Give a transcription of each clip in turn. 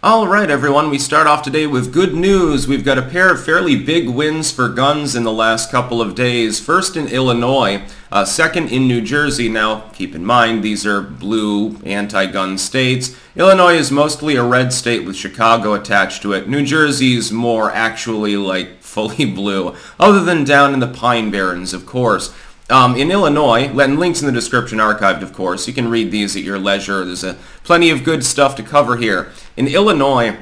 Alright everyone, we start off today with good news. We've got a pair of fairly big wins for guns in the last couple of days. First in Illinois, second in New Jersey. Now, keep in mind, these are blue anti-gun states. Illinois is mostly a red state with Chicago attached to it. New Jersey's more actually like fully blue, other than down in the Pine Barrens, of course. In Illinois, and links in the description archived, of course. You can read these at your leisure. There's plenty of good stuff to cover here. In Illinois,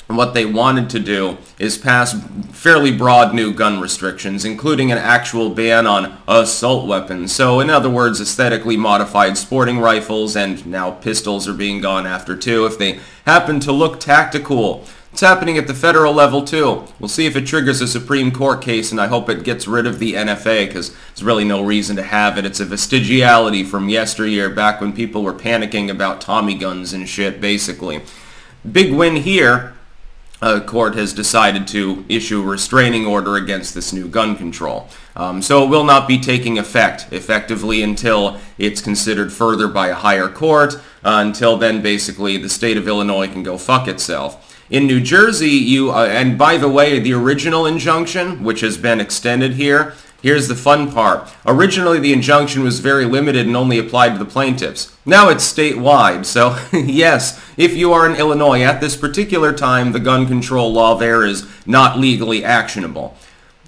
what they wanted to do is pass fairly broad new gun restrictions, including an actual ban on assault weapons. So, in other words, aesthetically modified sporting rifles, and now pistols are being gone after too, if they happen to look tactical. It's happening at the federal level too. We'll see if it triggers a Supreme Court case, and I hope it gets rid of the NFA, because there's really no reason to have it. It's a vestigiality from yesteryear, back when people were panicking about Tommy guns and shit, basically. Big win here. A court has decided to issue a restraining order against this new gun control. So it will not be taking effect effectively until it's considered further by a higher court. Until then, basically, the state of Illinois can go fuck itself. In New Jersey, and by the way, the original injunction, which has been extended here, here's the fun part. Originally, the injunction was very limited and only applied to the plaintiffs. Now it's statewide, so yes, if you are in Illinois at this particular time, the gun control law there is not legally actionable.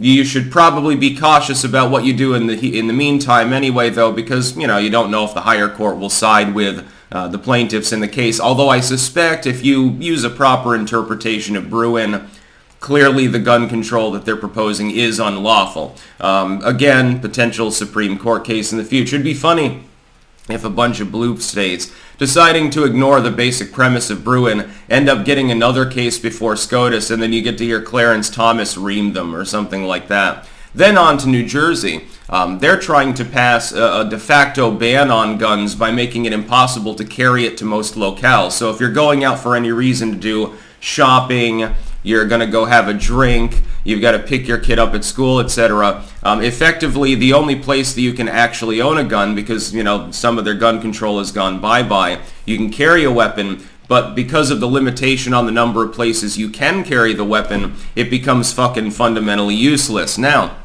You should probably be cautious about what you do in the meantime anyway, though, because, you don't know if the higher court will side with the plaintiffs in the case. Although I suspect if you use a proper interpretation of Bruin, clearly the gun control that they're proposing is unlawful. Again, potential Supreme Court case in the future. It'd be funny if a bunch of blue states, deciding to ignore the basic premise of Bruin, end up getting another case before SCOTUS, and then you get to hear Clarence Thomas ream them or something like that. Then on to New Jersey. They're trying to pass a de facto ban on guns by making it impossible to carry it to most locales. So if you're going out for any reason to do shopping, you're going to go have a drink, you've got to pick your kid up at school, etc. Effectively, the only place that you can actually own a gun, because, some of their gun control has gone bye-bye, you can carry a weapon, but because of the limitation on the number of places you can carry the weapon, it becomes fucking fundamentally useless. Now,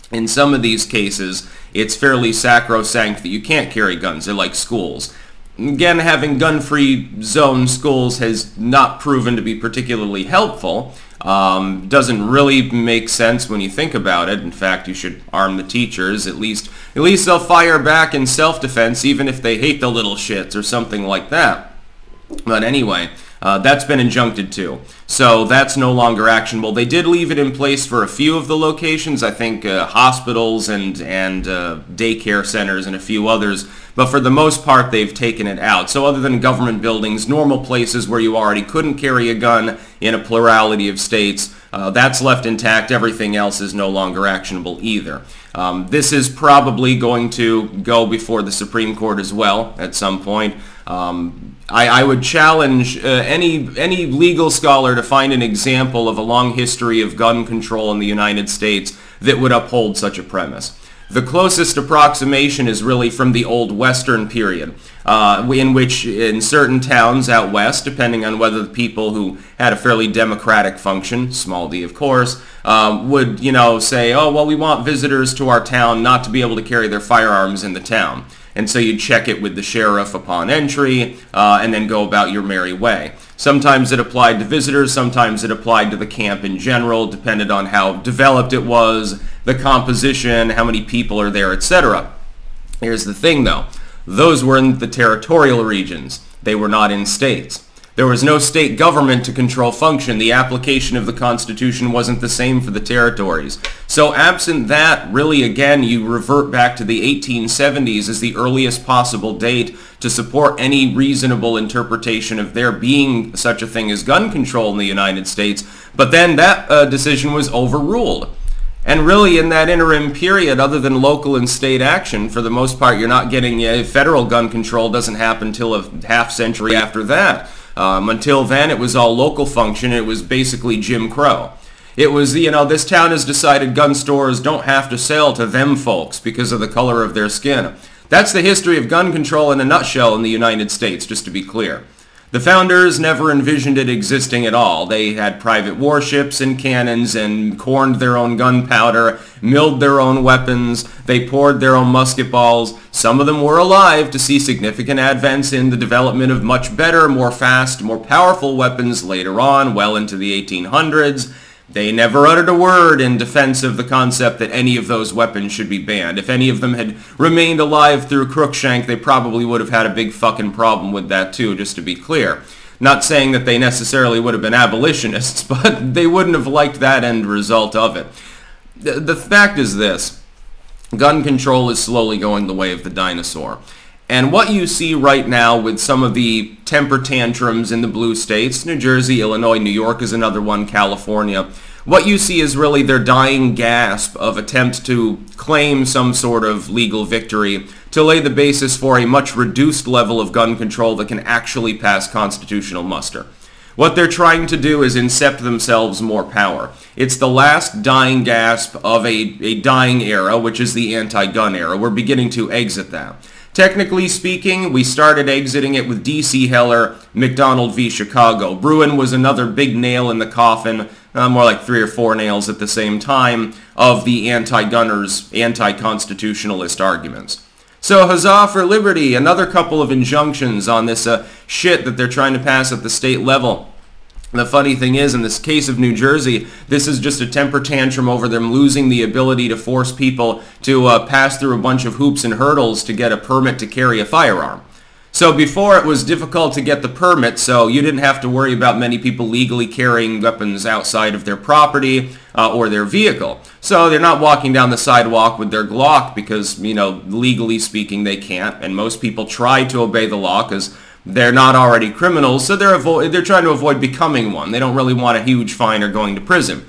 in some of these cases, it's fairly sacrosanct that you can't carry guns. They're like schools. Again, having gun-free zone schools has not proven to be particularly helpful. Doesn't really make sense when you think about it. In fact, you should arm the teachers. At least they'll fire back in self-defense, even if they hate the little shits or something like that. But anyway, that's been injuncted too. So that's no longer actionable. They did leave it in place for a few of the locations, I think hospitals and daycare centers and a few others. But for the most part, they've taken it out. So other than government buildings, normal places where you already couldn't carry a gun in a plurality of states, that's left intact. Everything else is no longer actionable either. This is probably going to go before the Supreme Court as well at some point. I would challenge any legal scholar to find an example of a long history of gun control in the United States that would uphold such a premise. The closest approximation is really from the Old Western period, in which in certain towns out west, depending on whether the people who had a fairly democratic function, small d of course, would, say, oh, well, we want visitors to our town not to be able to carry their firearms in the town. And so you'd check it with the sheriff upon entry, and then go about your merry way. Sometimes it applied to visitors, sometimes it applied to the camp in general, depended on how developed it was, the composition, how many people are there, etc. Here's the thing, though. Those were in the territorial regions. They were not in states. There was no state government to control function. The application of the Constitution wasn't the same for the territories. So absent that, really, again, you revert back to the 1870s as the earliest possible date to support any reasonable interpretation of there being such a thing as gun control in the United States. But then that decision was overruled. And really, in that interim period, other than local and state action, for the most part, you're not getting federal gun control. Doesn't happen until a half century after that. Until then, it was all local function. It was basically Jim Crow. It was, this town has decided gun stores don't have to sell to them folks because of the color of their skin. That's the history of gun control in a nutshell in the United States, just to be clear. The founders never envisioned it existing at all. They had private warships and cannons and corned their own gunpowder, milled their own weapons, they poured their own musket balls. Some of them were alive to see significant advance in the development of much better, more fast, more powerful weapons later on, well into the 1800s. They never uttered a word in defense of the concept that any of those weapons should be banned. If any of them had remained alive through Crookshank, they probably would have had a big fucking problem with that too, just to be clear. Not saying that they necessarily would have been abolitionists, but they wouldn't have liked that end result of it. The fact is this: gun control is slowly going the way of the dinosaur. And what you see right now with some of the temper tantrums in the blue states, New Jersey, Illinois, New York is another one, California, what you see is really their dying gasp of attempt to claim some sort of legal victory to lay the basis for a much reduced level of gun control that can actually pass constitutional muster. What they're trying to do is incept themselves more power. It's the last dying gasp of a dying era, which is the anti-gun era. We're beginning to exit that. Technically speaking, we started exiting it with D.C. Heller, McDonald v. Chicago. Bruen was another big nail in the coffin, more like 3 or 4 nails at the same time, of the anti-gunners, anti-constitutionalist arguments. So huzzah for liberty, another couple of injunctions on this shit that they're trying to pass at the state level. The funny thing is, in this case of New Jersey, this is just a temper tantrum over them losing the ability to force people to pass through a bunch of hoops and hurdles to get a permit to carry a firearm. So before it was difficult to get the permit, so you didn't have to worry about many people legally carrying weapons outside of their property or their vehicle. So they're not walking down the sidewalk with their Glock because, you know, legally speaking they can't, and most people try to obey the law because they're not already criminals, so they're trying to avoid becoming one. They don't really want a huge fine or going to prison.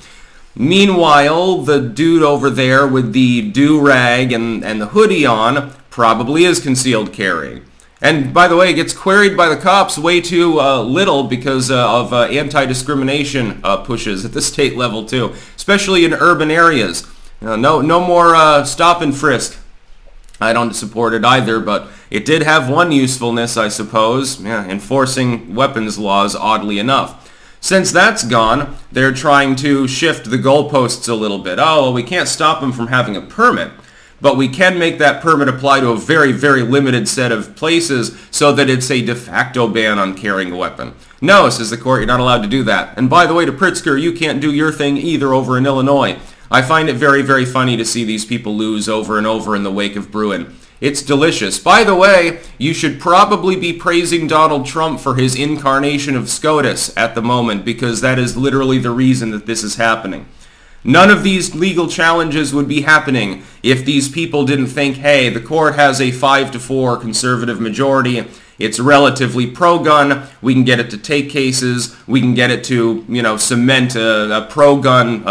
Meanwhile, the dude over there with the do-rag and the hoodie on probably is concealed carrying. And by the way, it gets queried by the cops way too little because of anti-discrimination pushes at the state level too, especially in urban areas. No more stop and frisk. I don't support it either, but it did have one usefulness, I suppose, enforcing weapons laws, oddly enough. Since that's gone, they're trying to shift the goalposts a little bit. Oh, well, we can't stop them from having a permit, but we can make that permit apply to a very, very limited set of places so that it's a de facto ban on carrying a weapon. No, says the court, you're not allowed to do that. And by the way, to Pritzker, you can't do your thing either over in Illinois. I find it very, very funny to see these people lose over and over in the wake of Bruen. It's delicious. By the way, you should probably be praising Donald Trump for his incarnation of SCOTUS at the moment, because that is literally the reason that this is happening. None of these legal challenges would be happening if these people didn't think, hey, the court has a 5-4 conservative majority, it's relatively pro-gun, we can get it to take cases, we can get it to, cement pro-gun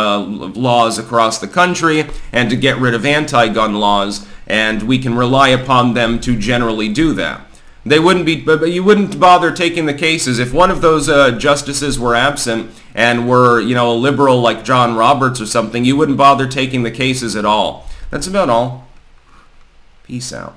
laws across the country, and to get rid of anti-gun laws, and we can rely upon them to generally do that. They wouldn't be, but you wouldn't bother taking the cases. If one of those justices were absent and were, a liberal like John Roberts or something, you wouldn't bother taking the cases at all. That's about all. Peace out.